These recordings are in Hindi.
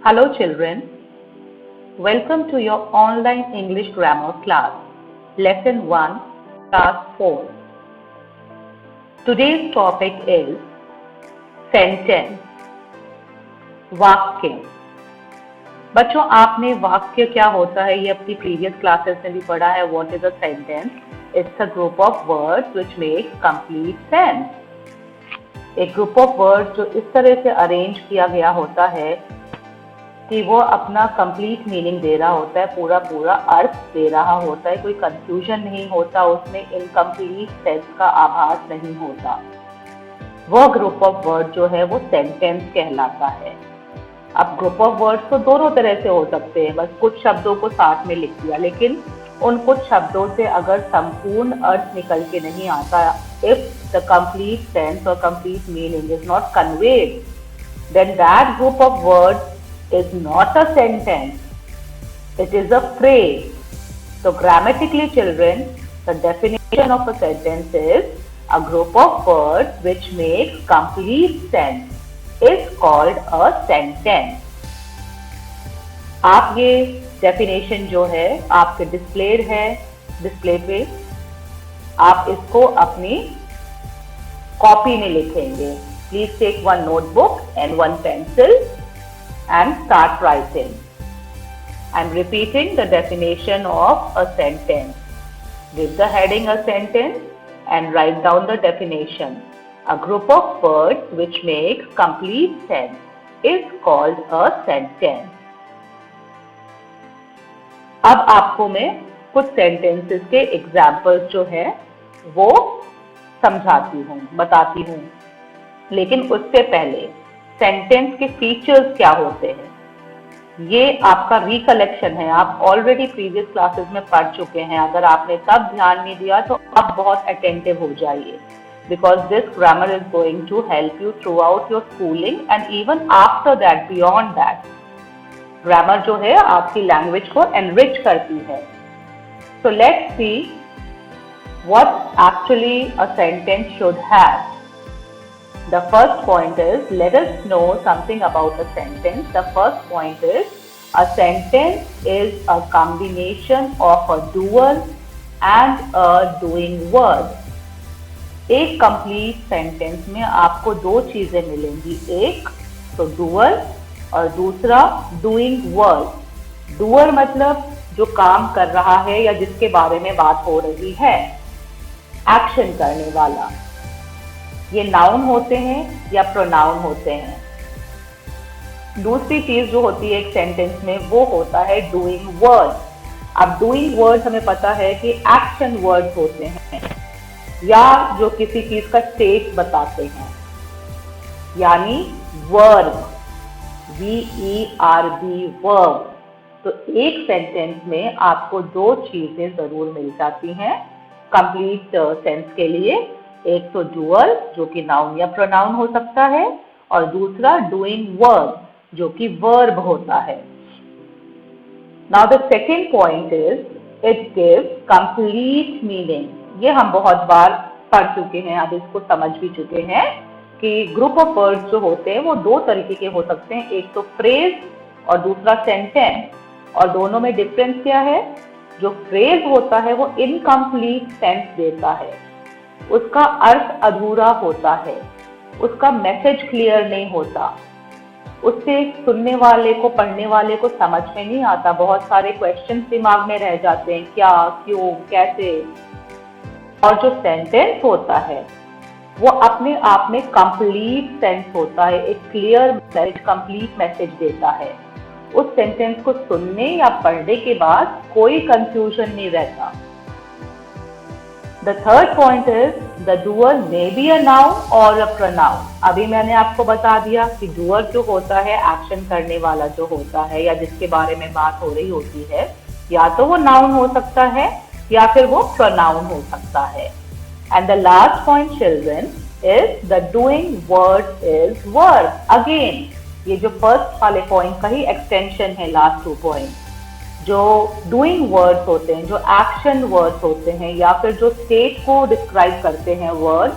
Hello children, welcome to your online English grammar class, lesson 1, class 4. Today's topic is sentence, वाक्य। बच्चों आपने वाक्य क्या होता है ये अपनी प्रीवियस क्लासेस में भी पढ़ा है। What is a sentence? It's a group of words which make complete sense. एक ग्रुप ऑफ वर्ड्स जो इस तरह से अरेंज किया गया होता है कि वो अपना कंप्लीट मीनिंग दे रहा होता है, पूरा पूरा अर्थ दे रहा होता है, कोई कंफ्यूजन नहीं होता, उसमें इनकम्प्लीट सेंस का आभास नहीं होता। वह ग्रुप ऑफ वर्ड जो है वो सेंटेंस कहलाता है। अब ग्रुप ऑफ वर्ड्स तो दोनों तरह से हो सकते हैं, बस कुछ शब्दों को साथ में लिख दिया, लेकिन उन कुछ शब्दों से अगर संपूर्ण अर्थ निकल के नहीं आता, इफ द कंप्लीट सेंस और complete meaning is not conveyed, then that group of words is not a sentence, it is a phrase. So grammatically children, the definition of a sentence is a group of words which makes complete sense is called a sentence. आप ये definition जो है आपके displayed है, डिस्प्ले पे आप इसको अपनी कॉपी में लिखेंगे। Please take one notebook and one pencil and start writing. I'm repeating the definition of a sentence. Give the heading a sentence and write down the definition. A group of words which make complete sense is called a sentence. अब आपको मैं कुछ sentences के examples जो है वो समझाती हूँ, बताती हूँ, लेकिन उससे पहले सेंटेंस के फीचर्स क्या होते हैं ये आपका रिकलेक्शन है। आप ऑलरेडी प्रीवियस क्लासेस में पढ़ चुके हैं। अगर आपने तब ध्यान नहीं दिया तो आप बहुत अटेंटिव हो जाइए, because this grammar is going to help you throughout your schooling and even after that, beyond that. Grammar जो है आपकी लैंग्वेज को एनरिच करती है। So let's see what actually a sentence should have. The first point is, let us know something about a sentence. The first point is, a sentence is a combination of a doer and a doing word. एक complete sentence में आपको दो चीजें मिलेंगी, एक तो doer और दूसरा doing word. doer मतलब जो काम कर रहा है या जिसके बारे में बात हो रही है, एक्शन करने वाला। ये नाउन होते हैं या प्रोनाउन होते हैं। दूसरी चीज जो होती है एक सेंटेंस में वो होता है डूइंग वर्ड। अब डूइंग वर्ड हमें पता है कि एक्शन वर्ड्स होते हैं या जो किसी चीज का स्टेट बताते हैं, यानी वर्ब, VERB वर्ब। तो एक सेंटेंस में आपको दो चीजें जरूर मिल जाती हैं कंप्लीट सेंस के लिए। एक तो डूअर जो कि नाउन या प्रोनाउन हो सकता है और दूसरा डूइंग वर्ब जो कि वर्ब होता है। Now the second point is, it gives complete meaning. ये हम बहुत बार पढ़ चुके हैं, अब इसको समझ भी चुके हैं कि ग्रुप ऑफ वर्ड्स जो होते हैं वो दो तरीके के हो सकते हैं, एक तो फ्रेज और दूसरा सेंटेंस। और दोनों में डिफरेंस क्या है? जो फ्रेज होता है वो इनकम्प्लीट सेंस देता है, उसका अर्थ अधूरा होता है, उसका मैसेज क्लियर नहीं होता, उससे सुनने वाले को, पढ़ने वाले को समझ में नहीं आता, बहुत सारे क्वेश्चंस दिमाग में रह जाते हैं, क्या, क्यों, कैसे। और जो सेंटेंस होता है वो अपने आप में कंप्लीट सेंस होता है, एक क्लियर मैसेज, कंप्लीट मैसेज देता है। उस सेंटेंस को सुनने या पढ़ने के बाद कोई कंफ्यूजन नहीं रहता। The third point is, the doer may be a noun or a pronoun. अभी मैंने आपको बता दिया कि doer जो होता है, एक्शन करने वाला जो होता है या जिसके बारे में बात हो रही होती है, या तो वो नाउन हो सकता है या फिर वो pronoun हो सकता है। And the last point children is, the doing word is verb. Again, ये जो फर्स्ट वाले पॉइंट का ही एक्सटेंशन है, लास्ट टू पॉइंट। जो डूइंग वर्ड्स होते हैं, जो एक्शन वर्ड्स होते हैं या फिर जो स्टेट को डिस्क्राइब करते हैं वर्ड,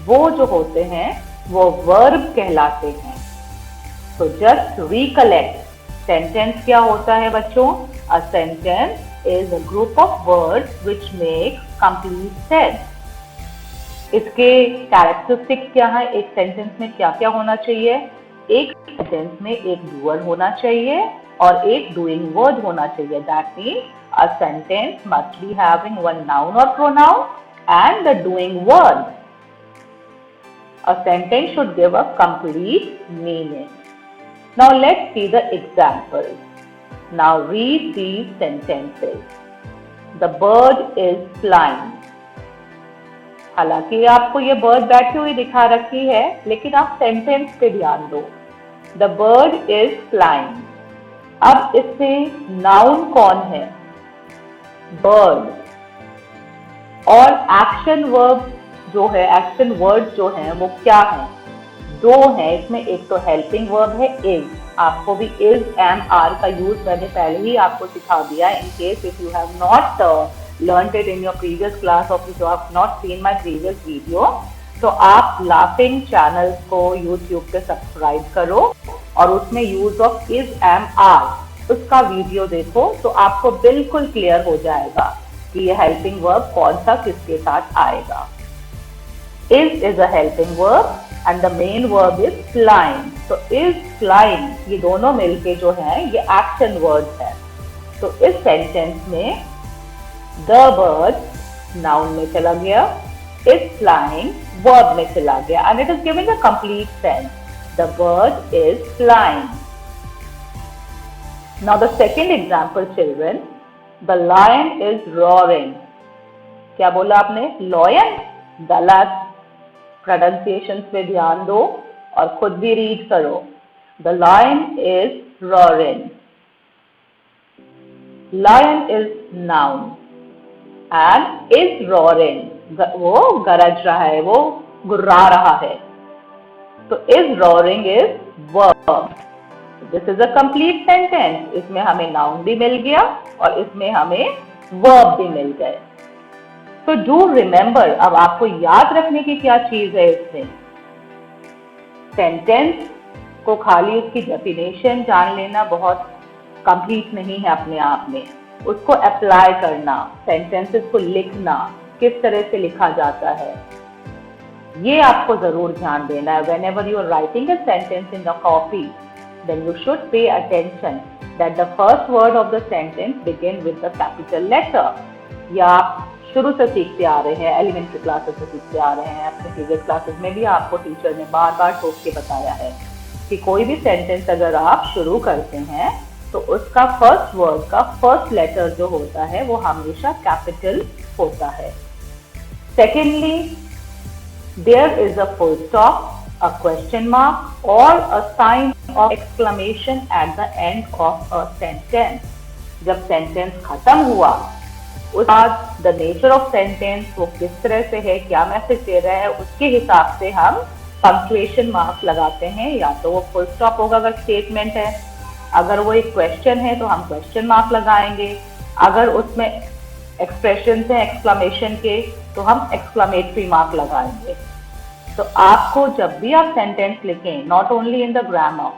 वो जो होते हैं वो वर्ब कहलाते हैं। So just recollect, सेंटेंस क्या होता है बच्चों? A sentence is a group of words which make complete sense. इसके कैरेक्टरिस्टिक्स क्या है? एक सेंटेंस में क्या क्या होना चाहिए? एक सेंटेंस में एक डूअर होना चाहिए और एक डूइंग वर्ड होना चाहिए। That means a sentence must be having one noun और pronoun and the doing word. A sentence should give a complete meaning. Now let's see the examples. Now read these sentences. The bird is flying. हालांकि आपको ये बर्ड बैठी हुई दिखा रखी है, लेकिन आप सेंटेंस पे ध्यान दो। The bird is flying. अब इसमें नाउन कौन है? बर्ड। और एक्शन वर्ब जो है, एक्शन वर्ड जो है वो क्या है? दो है इसमें। एक तो हेल्पिंग वर्ब है इज। आपको भी इज, एम, आर का यूज मैंने पहले ही आपको सिखा दिया। In case if you have not learned it in your previous class और you have not seen my previous video, तो आप लाफिंग चैनल को यूट्यूब पे सब्सक्राइब करो और उसमें use of is, am, are उसका वीडियो देखो, तो आपको बिल्कुल क्लियर हो जाएगा कि ये हेल्पिंग वर्ब कौन सा किसके साथ आएगा। Is is a helping verb and the main verb is flying. So is, flying ये दोनों मिलके जो है ये एक्शन वर्ड है। तो इस सेंटेंस में the bird नाउन में चला गया, is flying वर्ब में चला गया and it is giving a complete sense. The bird is flying. Now the second example children, the lion is roaring. क्या बोला आपने? Lion? गलत। प्रोनाउंसिएशन पे ध्यान दो और खुद भी रीड करो। The lion is roaring. Lion is noun and is roaring. वो गरज रहा है, वो गुर्रा रहा है। तो is roaring is verb. This is a complete sentence. इसमें हमें नाउन भी मिल गया और इसमें हमें वर्ब भी मिल गए। तो डू रिमेंबर, अब आपको याद रखने की क्या चीज है इसमें? सेंटेंस को खाली उसकी डेफिनेशन जान लेना बहुत कंप्लीट नहीं है अपने आप में। उसको अप्लाई करना, सेंटेंसेस को लिखना, किस तरह से लिखा जाता है, ये आपको जरूर ध्यान देना है। Whenever you are writing a sentence in the copy, then you should pay attention that the first word of the sentence begin with the capital letter. या आप शुरू से सीखते आ रहे हैं, एलिमेंट्री क्लासेस से सीखते आ रहे हैं, अपने प्रीवियस क्लासेस में भी आपको टीचर ने बार बार ठोक के बताया है कि कोई भी सेंटेंस अगर आप शुरू करते हैं तो उसका फर्स्ट वर्ड का फर्स्ट लेटर जो होता है वो हमेशा कैपिटल होता है। Secondly, there is a full stop, a question mark or a sign of exclamation at the end of a sentence. जब सेंटेंस खत्म हुआ उसके बाद द नेचर ऑफ सेंटेंस वो किस तरह से है, क्या मैसेज दे रहा है, उसके हिसाब से हम पंक्चुएशन मार्क लगाते हैं। या तो वो फुल स्टॉप होगा अगर स्टेटमेंट है, अगर वो एक क्वेश्चन है तो हम क्वेश्चन मार्क लगाएंगे, अगर उसमें एक्सप्रेशन है एक्सक्लेमेशन के तो हम एक्सक्लेमेटरी मार्क लगाएंगे। तो आपको जब भी आप सेंटेंस लिखें, not only in the grammar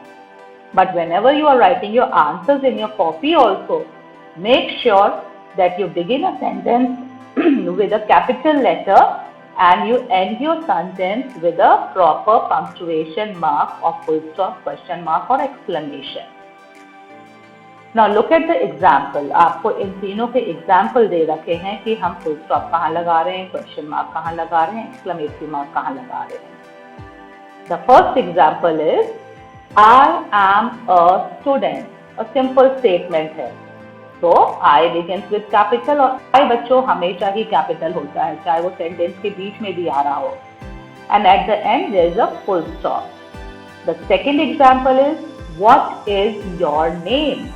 but whenever you are writing your answers in your copy also, make sure that you begin a sentence with a capital letter and you end your sentence with a proper punctuation mark or full stop, question mark or exclamation. Now look at the example. आपको इन तीनों के एग्जाम्पल दे रखे हैं कि हम फुल स्टॉप कहाँ लगा रहे हैं, क्वेश्चन मार्क कहाँ लगा रहे हैं, एक्सक्लेमेटरी मार्क कहाँ लगा रहे हैं। The first example is I am a student. A simple statement है। तो I begins with capital और I बच्चों हमेशा ही कैपिटल होता है, चाहे वो सेंटेंस के बीच में भी आ रहा हो। And at the end there is a full stop. The second example is what is your name?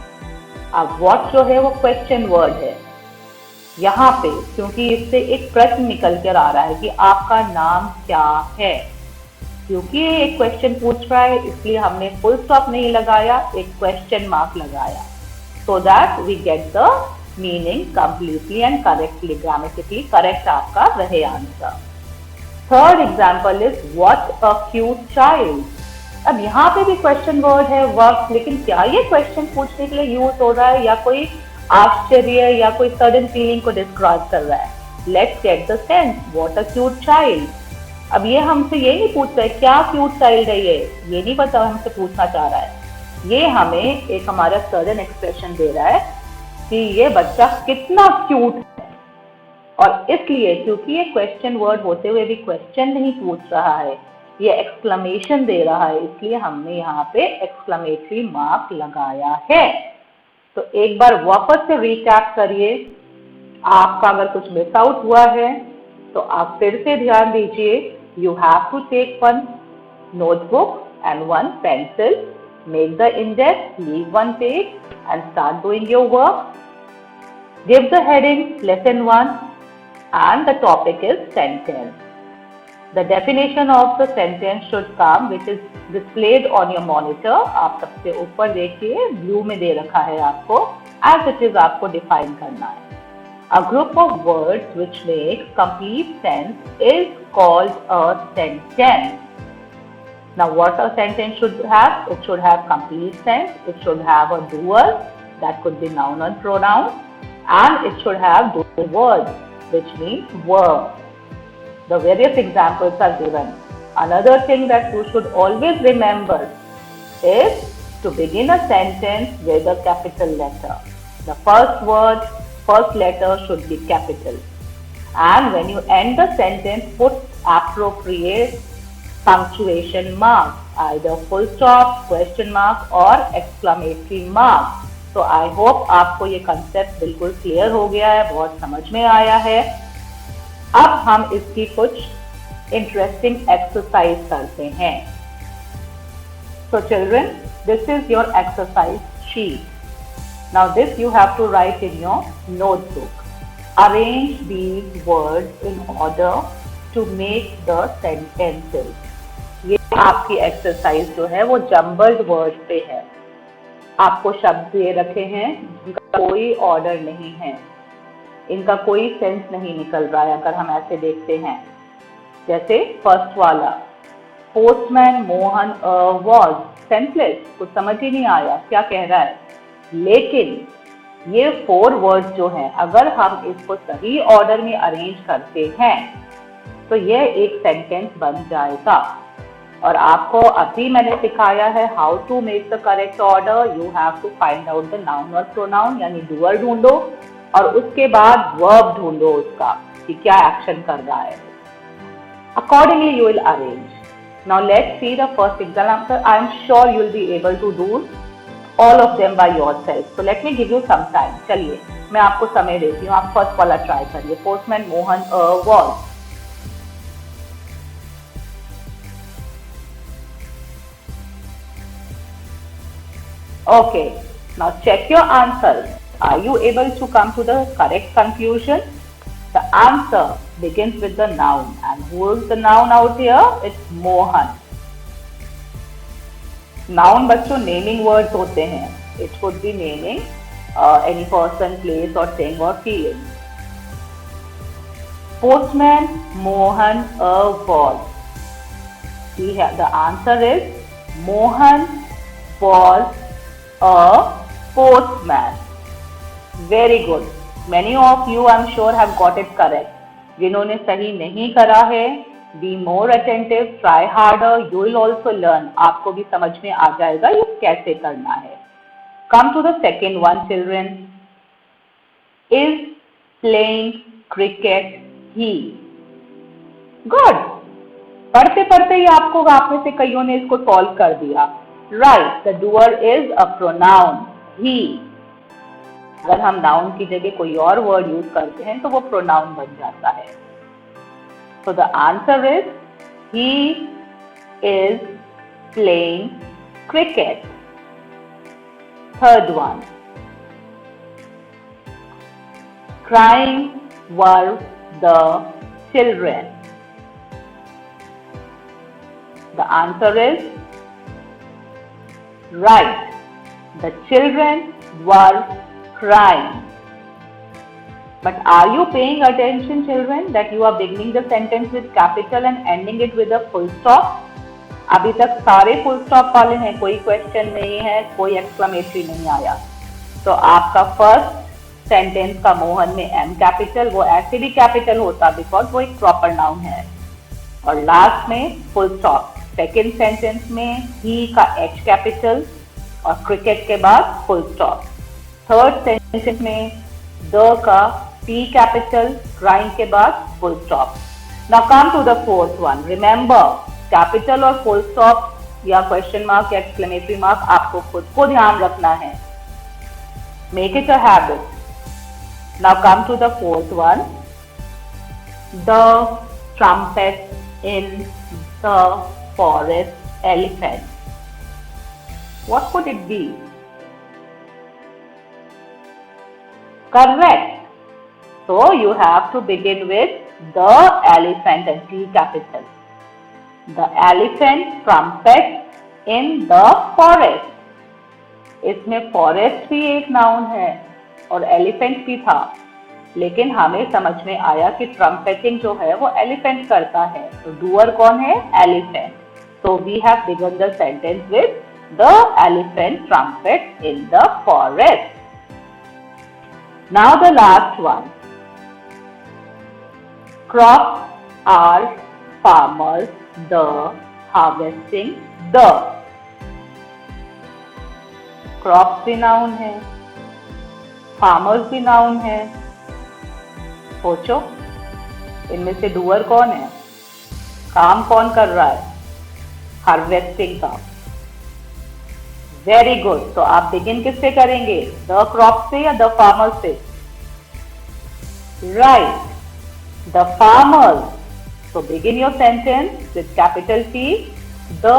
अब what जो है वो क्वेश्चन वर्ड है। यहाँ पे क्योंकि इससे एक प्रश्न निकल कर आ रहा है कि आपका नाम क्या है, क्योंकि ये एक क्वेश्चन पूछ रहा है इसलिए हमने फुल स्टॉप नहीं लगाया, एक क्वेश्चन मार्क लगाया, so that we get the meaning completely and correctly, grammatically correct आपका रहे answer. Third example is what a cute child. अब यहाँ पे भी क्वेश्चन वर्ड है वक्त, लेकिन क्या ये क्वेश्चन पूछने के लिए यूज हो रहा है या कोई आश्चर्य या कोई सडन फीलिंग को डिस्क्राइब कर रहा है? Let's get the sense, what a cute child. अब ये हमसे ये नहीं पूछ रहा है क्या क्यूट चाइल्ड है, ये नहीं पता हमसे पूछना चाह रहा है। ये हमें एक हमारा सडन एक्सप्रेशन दे रहा है कि ये बच्चा कितना क्यूट है। और इसलिए क्योंकि ये क्वेश्चन वर्ड होते हुए भी क्वेश्चन नहीं पूछ रहा है, ये एक्सक्लेमेशन दे रहा है, इसलिए हमने यहाँ पे एक्सक्लेमेटरी मार्क लगाया है। तो एक बार वापस से रिकैप करिए, आपका अगर कुछ मिस आउट हुआ है तो आप फिर से ध्यान दीजिए। You have to take one notebook and one pencil, make the index, leave one page and start doing your work. Give the heading lesson 1 and the topic is sentence. The definition of the sentence should come which is displayed on your monitor. आप सबसे ऊपर देखिए, ब्लू में दे रखा है आपको, as it is आपको define करना है। A group of words which make complete sense is called a sentence. Now what a sentence should have? It should have complete sense, it should have a doer, that could be noun or pronoun, and it should have doing words, which means verb. The various examples are given. Another thing that you should always remember is to begin a sentence with a capital letter. The first letter should be capital. And when you end the sentence, put appropriate punctuation mark, either full stop, question mark or exclamatory mark. So I hope आपको ये concept बिल्कुल clear हो गया है, बहुत समझ में आया है। अब हम इसकी कुछ interesting exercise करते हैं। So children, this is your exercise sheet. Now this you have to write in your notebook. Arrange these words in order to make the sentences. ये आपकी एक्सरसाइज जो है वो जम्बल्ड वर्ड पे है। आपको शब्द दे रखे हैं जिनका कोई ऑर्डर नहीं है, इनका कोई सेंस नहीं निकल रहा है। अगर हम ऐसे देखते हैं, जैसे फर्स्ट वाला, पोस्टमैन मोहन वॉज सेंसलेस, कुछ समझ ही नहीं आया क्या कह रहा है। लेकिन ये 4 वर्ड्स जो हैं, अगर हम इसको सही ऑर्डर में अरेंज करते हैं तो ये एक सेंटेंस बन जाएगा। और आपको अभी मैंने सिखाया है how to make the correct order. You have to find out the noun और प्रोनाउन, यानी डूअर ढूंढो और उसके बाद वर्ब ढूंढो उसका कि क्या एक्शन कर रहा है। Accordingly you will arrange. Now let's see the first example. I am sure you will be able to do all of them by yourself. So let me give you some time. चलिए मैं आपको समय देती हूँ, आप फर्स्ट वाला ट्राई करिए। Postman Mohan was. Okay, now check your answers. Are you able to come to the correct conclusion? The answer begins with the noun, and who is the noun out here? It's Mohan. Noun बच्चों naming words होते हैं. It could be naming any person, place or thing or feeling. Postman Mohan was. See here, the answer is Mohan was a postman. Very good. Many of you, I'm sure, have got it correct. जिन्होंने सही नहीं करा है, be more attentive, try harder. You will also learn. आपको भी समझ में आ जाएगा ये कैसे करना है. Come to the second one, children. Is playing cricket he? Good. पढ़ते पढ़ते ही आपको आप में से कईयों ने इसको सॉल्व कर दिया. Right, the doer is a pronoun, he. अगर हम noun की जगह कोई और word यूज करते हैं तो वो pronoun बन जाता है. So the answer is he is playing cricket. Third one, crying were the children. The answer is right. The children were crying. But are you paying attention, children, that you are beginning the sentence with capital and ending it with a full stop? अभी तक सारे फुल स्टॉप वाले हैं, कोई क्वेश्चन नहीं है, कोई एक्सक्लेमेटरी नहीं आया। तो आपका फर्स्ट सेंटेंस का मोहन में एम कैपिटल, वो ऐसे भी कैपिटल होता बिकॉज वो एक प्रॉपर नाउन है। और लास्ट में फुल स्टॉप। सेकेंड सेंटेंस में ही का एच कैपिटल और क्रिकेट के बाद फुल स्टॉप। थर्ड सेंटेंस में द का टी कैपिटल, क्राइंग के बाद full stop. Now come to the fourth one. Remember, capital और फुल स्टॉप या क्वेश्चन मार्क या एक्सक्लेमेटरी मार्क आपको खुद को ध्यान रखना है। Make it a habit. Now come to the fourth one. The trumpet in the forest elephant. What could it be? Correct. So you have to begin with the elephant and T capital. The elephant trumpet in the forest. इसमें forest भी एक नाउन है और elephant भी था, लेकिन हमें समझ में आया कि ट्रम्पेटिंग जो है वो एलिफेंट करता है, तो डूअर कौन है? Elephant. So we have begun the sentence with the elephant trumpet in the forest. Now the last one. Crop are farmers the harvesting the. Crop भी नाउन है, फार्मर्स भी नाउन है। सोचो, इनमें से डूअर कौन है? काम कौन कर रहा है? हार्वेस्टिंग का। Very good. तो आप बिगिन किससे करेंगे? द क्रॉप से या द फार्मर से? Right, the farmers. तो begin your sentence with capital T। The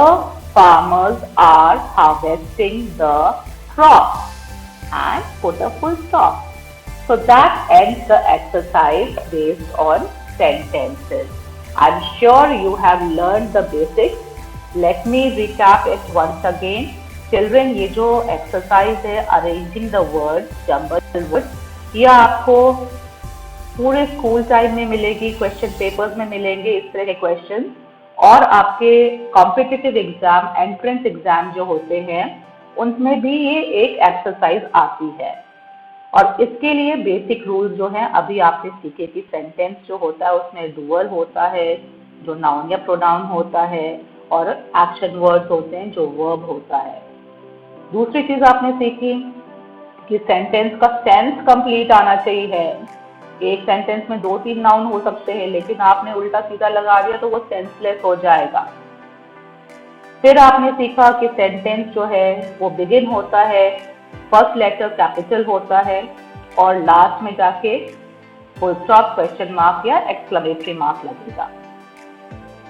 farmers are harvesting the crop and put a full stop. So that ends the exercise based on sentences. I'm sure you have learned the basics. Let me recap it once again. Children, ये जो exercise है arranging the words, jumbled words, ये आपको पूरे स्कूल टाइम में मिलेगी, क्वेश्चन पेपर्स में मिलेंगे इस तरह के क्वेश्चन, और आपके कॉम्पिटिटिव एग्जाम, एंट्रेंस एग्जाम जो होते हैं उनमें भी ये एक एक्सरसाइज आती है. और इसके लिए बेसिक रूल्स जो हैं अभी आपने सीखे कि सेंटेंस जो होता है उसमें डूअर होता है जो नाउन या प्रोनाउन होता है, और एक्शन वर्ड्स होते हैं जो वर्ब होता है. दूसरी चीज आपने सीखी कि सेंटेंस का सेंस कंप्लीट आना चाहिए. एक सेंटेंस में 2-3 नाउन हो सकते हैं, लेकिन आपने उल्टा सीधा लगा दिया तो वो सेंसलेस हो जाएगा. फिर आपने सीखा कि सेंटेंस जो है वो बिगिन होता है, फर्स्ट लेटर कैपिटल होता है, और लास्ट में जाके फुल स्टॉप, क्वेश्चन मार्क या एक्सक्लेमेटरी मार्क लगेगा.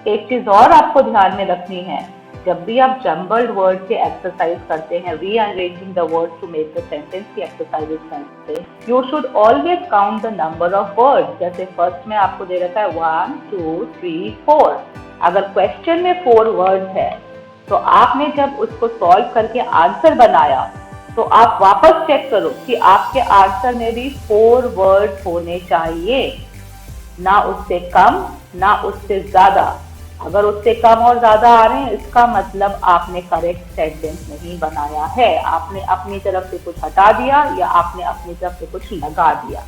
एक चीज और आपको ध्यान में रखनी है, जब भी आप जम्बल्ड वर्ड के एक्सरसाइज करते हैं, rearranging the words to make the sentence की एक्सरसाइजेस करते हैं, you should always count the number of words. जैसे फर्स्ट में आपको दे रखा है 1 2 3 4. अगर क्वेश्चन में 4 वर्ड्स है तो आपने जब उसको सॉल्व करके आंसर बनाया तो आप वापस चेक करो कि आपके आंसर में भी 4 वर्ड्स होने चाहिए, ना उससे कम ना उससे ज्यादा. अगर उससे कम और ज्यादा आ रहे हैं इसका मतलब आपने करेक्ट सेंटेंस नहीं बनाया है, आपने अपनी तरफ से कुछ हटा दिया या आपने अपनी तरफ से कुछ लगा दिया.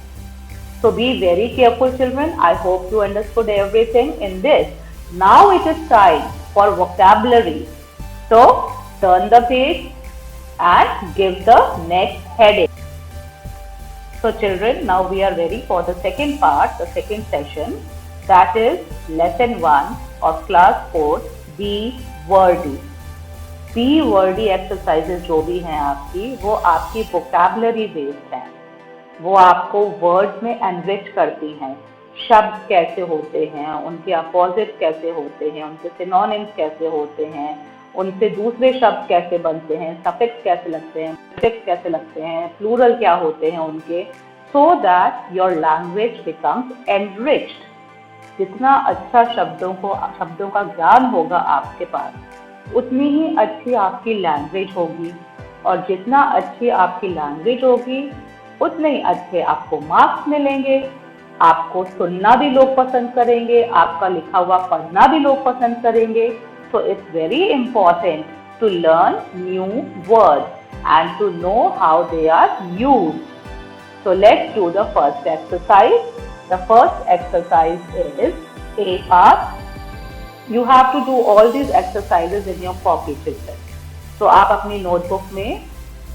So be very careful children. I hope you understood everything in this. Now it is time for vocabulary. So turn the page and give the next heading. So children, now we are ready for the second part, the second session, that is lesson 1 of class 4, Be Wordy. Be Wordy exercises जो भी हैं आपकी, वो आपकी vocabulary based हैं. वो आपको वर्ड्स में एनरिच करती हैं. शब्द कैसे होते हैं, उनके अपोजिट कैसे होते हैं, उनके सिनोनिम्स कैसे होते हैं, उनसे दूसरे शब्द कैसे बनते हैं, सफिक्स कैसे लगते हैं, प्रीफिक्स कैसे लगते हैं, प्लूरल क्या होते हैं उनके, so that your language becomes enriched. जितना अच्छा शब्दों का ज्ञान होगा आपके पास, उतनी ही अच्छी आपकी लैंग्वेज होगी, और जितना अच्छी आपकी लैंग्वेज होगी उतने ही अच्छे आपको मार्क्स मिलेंगे. आपको सुनना भी लोग पसंद करेंगे, आपका लिखा हुआ पढ़ना भी लोग पसंद करेंगे. So it's very important to learn new words and to know how they are used. So let's do the first exercise. The first exercise is A part. You have to do all these exercises in your copy children. So आप अपनी notebook में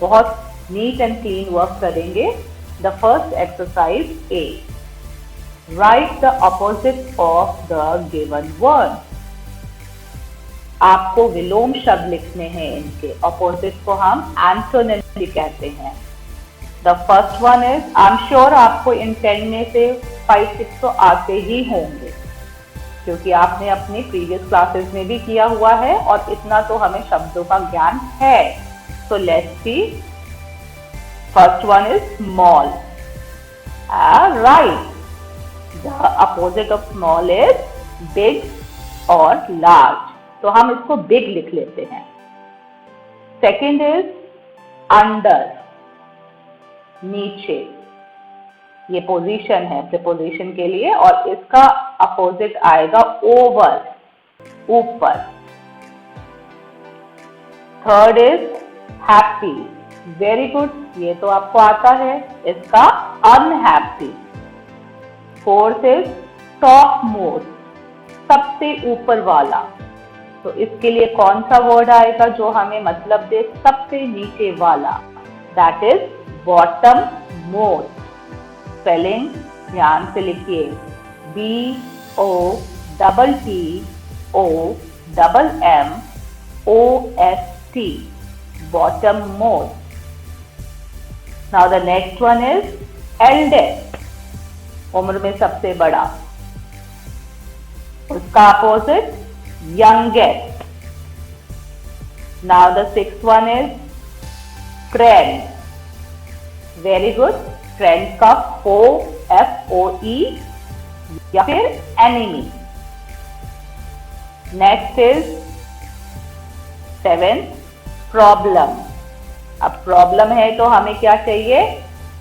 बहुत neat and clean work करेंगे. The first exercise A. Write the opposite of the given word. आपको विलोम शब्द लिखने हैं इनके. Opposite को हम एंटोनिम भी कहते हैं. The first one is, I'm sure आपको इन 10 में से 5-6 तो आते ही होंगे क्योंकि आपने अपनी प्रीवियस क्लासेस में भी किया हुआ है और इतना तो हमें शब्दों का ज्ञान है. So let's see. First one is small. Right. The opposite of small is big or large. तो हम इसको big लिख लेते हैं. Second is under. नीचे. ये पोजीशन है प्रीपोजिशन के लिए और इसका अपोजिट आएगा ओवर, ऊपर. Third is happy. Very good, ये तो आपको आता है. इसका unhappy. Fourth is top most, सबसे ऊपर वाला. तो इसके लिए कौन सा वर्ड आएगा जो हमें मतलब दे सबसे नीचे वाला? That is bottommost. Spelling ध्यान से लिखिए. BOTTOMMOST. Bottommost. Now the next one is eldest. उम्र में सबसे बड़ा. उसका opposite youngest. Now the sixth one is friend. Very good. Friend का FOE या फिर एनिमी. Next is 7 problem. अब प्रॉब्लम है तो हमें क्या चाहिए?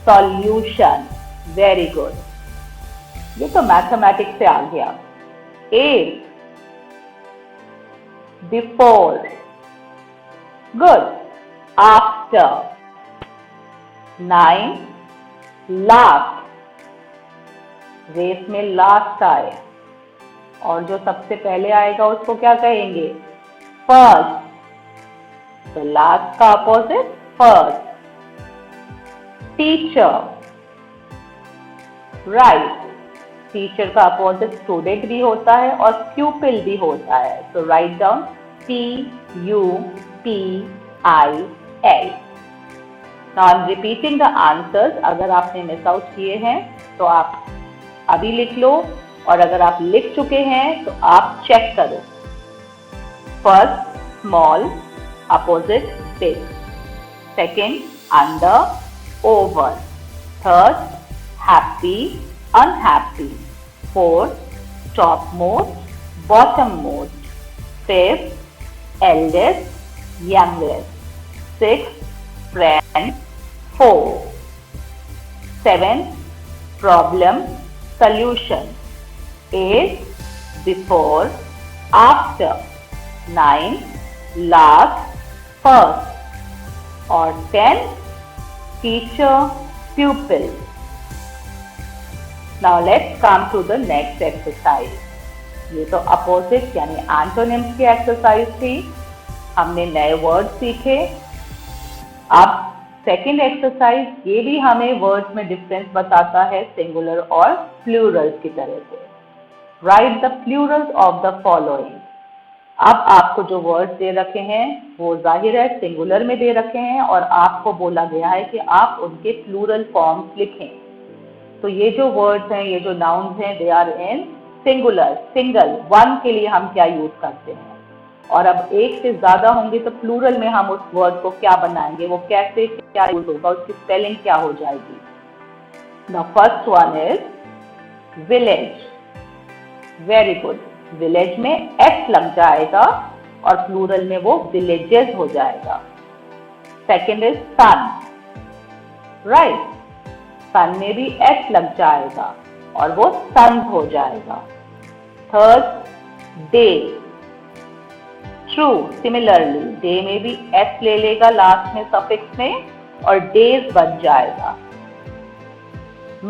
सॉल्यूशन. Very good. ये तो मैथमेटिक्स से आ गया. 8 before. Good. After. 9 last. Race में लास्ट आए और जो सबसे पहले आएगा उसको क्या कहेंगे? फर्स्ट. तो लास्ट का opposite first. Teacher. Right. Teacher का अपोजिट स्टूडेंट भी होता है और प्यूपिल भी होता है. तो write down PUPIL. Now I'm repeating the answers. अगर आपने मिस आउट किए हैं तो आप अभी लिख लो और अगर आप लिख चुके हैं तो आप चेक करो. First small, opposite big. Second under, over. Third happy, unhappy. Fourth top most, bottom most. Fifth eldest, youngest. Sixth friend, 4. 7 problem, solution. 8 before, after. 9 last, first. और 10 teacher, pupil. Now let's come to the next exercise. ये तो opposite यानी antonyms की एक्सरसाइज थी. हमने नए वर्ड सीखे. अब सेकेंड एक्सरसाइज, ये भी हमें वर्ड्स में डिफरेंस बताता है सिंगुलर और प्लूरल्स की तरह से. Right the Plurals of the following. अब आपको जो वर्ड्स दे रखे हैं वो जाहिर है सिंगुलर में दे रखे हैं और आपको बोला गया है कि आप उनके प्लूरल फॉर्म्स लिखें. तो ये जो वर्ड्स हैं, ये जो नाउन्स हैं, they are in singular. Single, one के लिए हम क्या यूज करते हैं और अब एक से ज्यादा होंगे तो प्लूरल में हम उस वर्ड को क्या बनाएंगे, वो कैसे क्या यूज होगा, उसकी स्पेलिंग क्या हो जाएगी. The first one is village. Very good. Village में एस लग जाएगा और प्लूरल में वो विलेजेस हो जाएगा. Second is son. Right. Son में भी एस लग जाएगा और वो सन्स हो जाएगा. Third day. True. Similarly day में भी एस ले लेगा लास्ट में सफिक्स में और डेज बन जाएगा।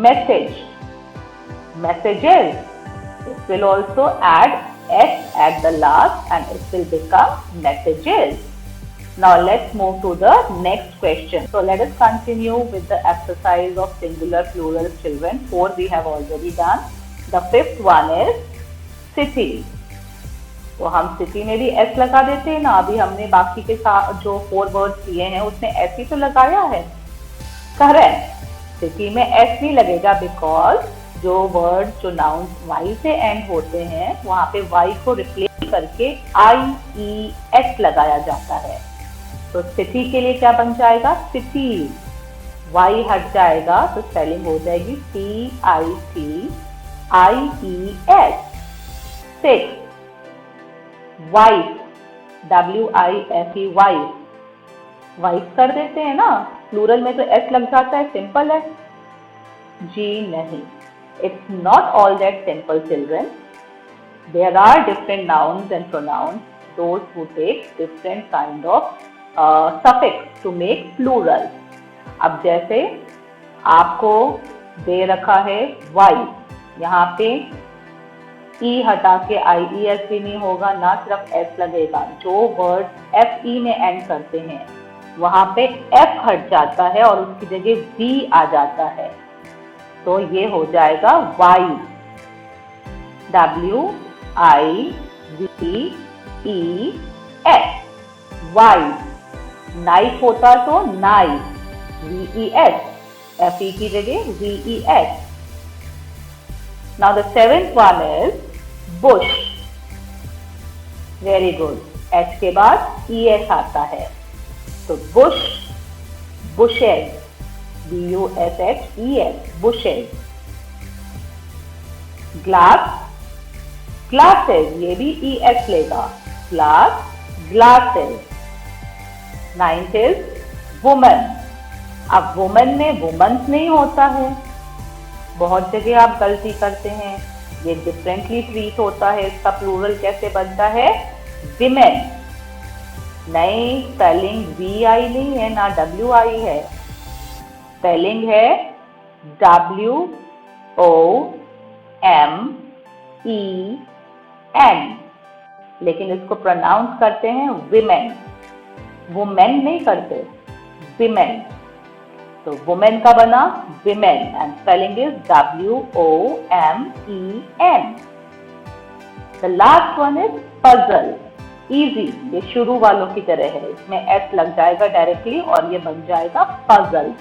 Message, messages, it will also add s at the last and it will become messages. Now let's move to the next question. So let us continue with the exercise of singular plural children. 4 we have already done. The fifth one is city. तो हम सिटी में भी एस लगा देते हैं ना, अभी हमने बाकी के साथ जो 4 वर्ड्स लिए हैं उसमें एस ही तो लगाया है। करेक्ट, सिटी में एस नहीं लगेगा बिकॉज जो वर्ड जो नाउन वाई से एंड होते हैं वहां पे वाई को रिप्लेस करके आई ई एस लगाया जाता है। तो सिटी के लिए क्या बन जाएगा? सिटी, वाई हट जाएगा तो स्पेलिंग हो जाएगी CITIES। 6 wife, WIFE, wife. Wife कर देते हैं ना, प्लूरल में तो एस लग जाता है, सिंपल है। जी नहीं, it's not all that simple, children. There are different nouns and pronouns, those who take different kind of suffix to make plural. अब जैसे आपको दे रखा है wife, यहाँ पे ई हटा के IES भी नहीं होगा, ना सिर्फ एस लगेगा। जो वर्ड FE में एंड करते हैं वहां पे F हट जाता है और उसकी जगह V आ जाता है, तो ये हो जाएगा वाइफ, WIVES, वाइफ। नाइफ होता तो नाइफ, VES, FE की जगह VES। Now the seventh one is bush. Very good, H के बाद ES आता है, तो Bush, bushes, BUSHES, bushes। Glass, glasses, ये भी ES लेगा, glass, glasses. 9th is woman. अब वुमन में वुमन्स नहीं होता है, बहुत जगह आप गलती करते हैं, ये डिफरेंटली ट्रीट होता है। इसका प्लूरल कैसे बनता है? विमेन। नहीं, स्पेलिंग VI नहीं है ना WI है, स्पेलिंग है WOMEN, लेकिन इसको प्रोनाउंस करते हैं विमेन, वुमेन नहीं करते, विमेन। तो वुमेन का बना women and spelling is WOMEN। The last one is puzzle. Easy, ये शुरू वालों की तरह है, इसमें एस लग जाएगा डायरेक्टली और ये बन जाएगा पजल।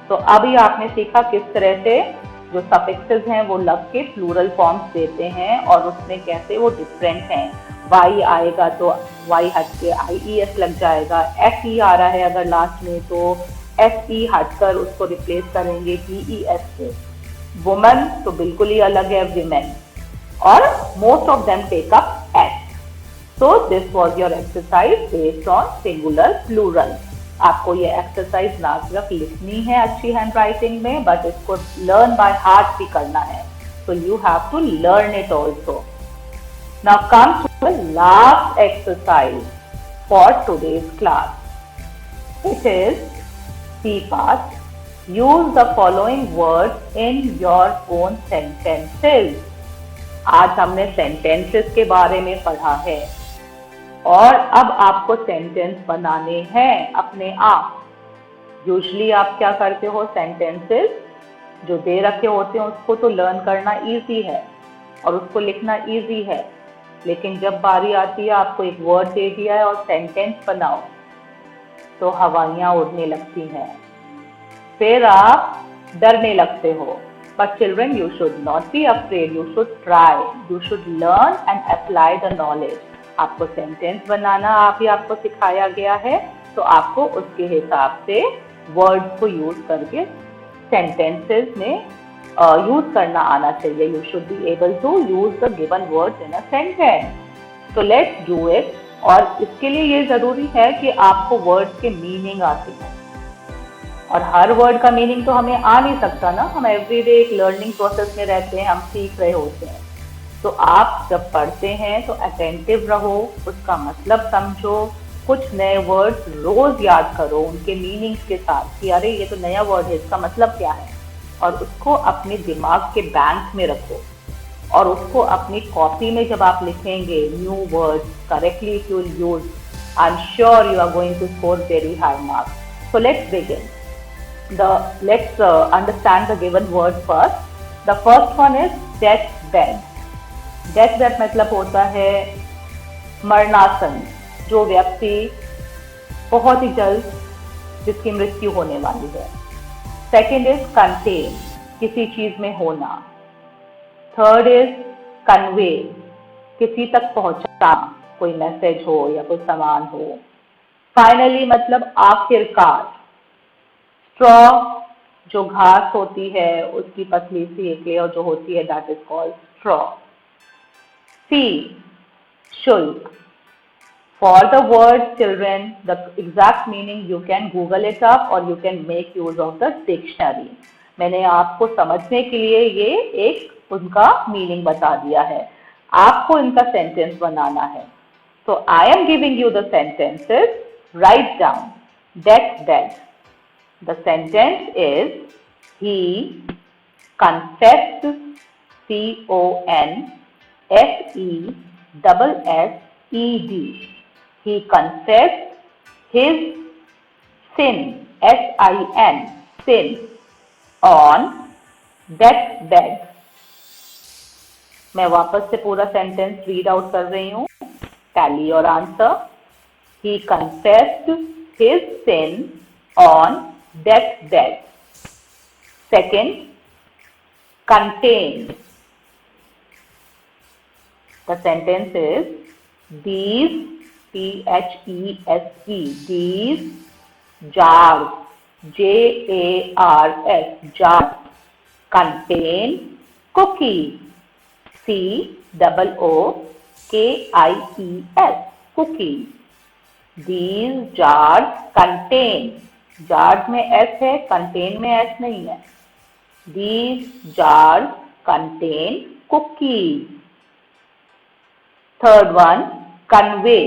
तो अभी आपने सीखा किस तरह से जो सफिक्सेस हैं वो लग के प्लूरल फॉर्म्स देते हैं और उसमें कैसे वो डिफरेंट हैं। वाई आएगा तो वाई हट के IES लग जाएगा, FE आ रहा है अगर लास्ट में तो SE हटकर उसको रिप्लेस करेंगे PES से। वुमन तो बिल्कुल ही अलग है विमेन, और most of them take up S। So this was your exercise based on singular plural. आपको ये एक्सरसाइज ना सिर्फ लिखनी है अच्छी हैंड राइटिंग में, बट इसको लर्न बाय हार्ट भी करना है। So you have to learn it also. Now come to the last exercise for today's class. It is C part. Use the following words in your own sentences. आज हमने sentences के बारे में पढ़ा है और अब आपको सेंटेंस बनाने हैं अपने आप। यूजुअली आप क्या करते हो, सेंटेंसेस जो दे रखे होते हैं उसको तो लर्न करना इजी है और उसको लिखना इजी है, लेकिन जब बारी आती है आपको एक वर्ड दे दिया है और सेंटेंस बनाओ तो हवाइयाँ उड़ने लगती हैं, फिर आप डरने लगते हो। But children, you should not be afraid. You should try. You should learn and apply the knowledge. आपको सेंटेंस बनाना आप ही आपको सिखाया गया है, तो आपको उसके हिसाब से वर्ड्स को यूज करके सेंटेंसेस में यूज करना आना चाहिए। You should be able to use the given words in a sentence. तो लेट्स डू इट। और इसके लिए ये जरूरी है कि आपको वर्ड्स के मीनिंग आते हैं, और हर वर्ड का मीनिंग तो हमें आ नहीं सकता ना, हम एवरीडे एक लर्निंग प्रोसेस में रहते हैं, हम सीख रहे होते हैं। तो आप जब पढ़ते हैं तो अटेंटिव रहो, उसका मतलब समझो, कुछ नए वर्ड्स रोज याद करो उनके मीनिंग्स के साथ कि अरे ये तो नया वर्ड है, इसका मतलब क्या है, और उसको अपने दिमाग के बैंक में रखो। और उसको अपनी कॉपी में जब आप लिखेंगे new words correctly if you use, I am sure you are going to score very high marks. So let's begin. Let's understand the given word first. The first one is deathbed. Deathbed मतलब होता है मरणासन, जो व्यक्ति बहुत ही जल्द जिसकी मृत्यु होने वाली है। सेकेंड इज कंटेन, किसी चीज में होना। थर्ड इज कन्वे, किसी तक पहुंचाना, कोई मैसेज हो या कोई सामान हो। फाइनली मतलब आखिरकार। स्ट्रॉ, जो घास होती है उसकी पतली सी एक लेयर जो होती है, दैट इज कॉल्ड स्ट्रॉ। सी, शुल्क। For the word children, the exact meaning you can Google it up or you can make use of the dictionary. मैंने आपको समझने के लिए ये एक उनका मीनिंग बता दिया है, आपको इनका सेंटेंस बनाना है। So I am giving you the sentences. Write down. Deathbed. The sentence is he confessed, CONFESSED. He confessed his sin, SIN, sin, on deathbed. मैं वापस से पूरा सेंटेंस रीड आउट कर रही हूँ। टैली और answer. He confessed his sin on deathbed. Second, contain. The sentence is these, THESE, these jars, JARS, jars contain cookies, COOKIES, cookies. These jars contain, jars में S है, contain में S नहीं है। These jars contain cookies. Third one, convey.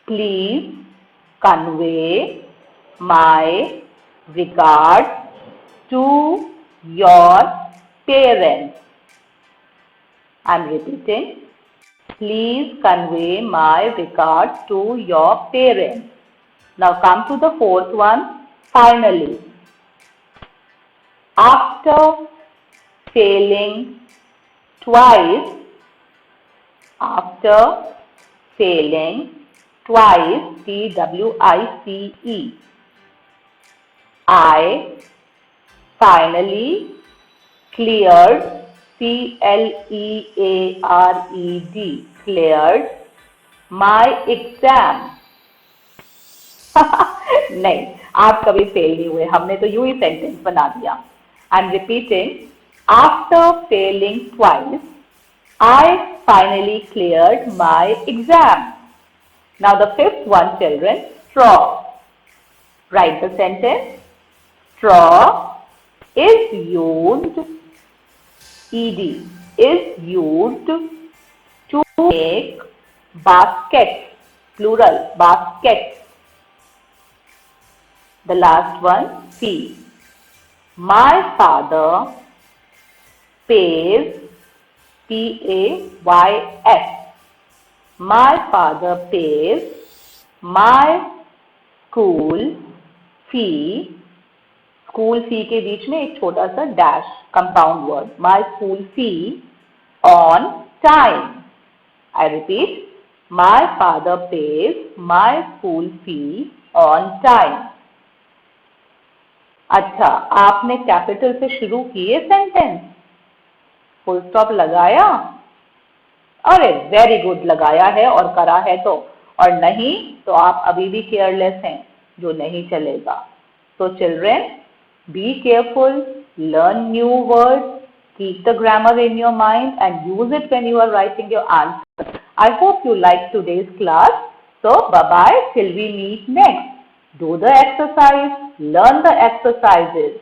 Please convey my regards to your parents. I'm repeating. Please convey my regards to your parents. Now come to the fourth one, finally. After failing twice, after failing twice, TWICE, I finally cleared, CLEARED, cleared my exam. नहीं, आप कभी फेल नहीं हुए, हमने तो यूं ही सेंटेंस बना दिया। I am repeating, after failing twice, I finally cleared my exam. Now the fifth one, children, straw. Write the sentence. Straw is used, ED, is used to make baskets, plural, baskets. The last one, C. My father pays, PAYS. My father pays my school fee. School fee के बीच में एक छोटा सा dash, compound word. My school fee on time. I repeat, my father pays my school fee on time. अच्छा, आपने कैपिटल से शुरू किए सेंटेंस, फुल स्टॉप लगाया? अरे वेरी गुड, लगाया है और करा है तो, और नहीं तो आप अभी भी केयरलेस हैं, जो नहीं चलेगा। So children, be careful, learn new words, keep the grammar in your mind and use it when you are writing your answer. I hope you liked today's class. So bye-bye till we meet next. Do the exercise, learn the exercises.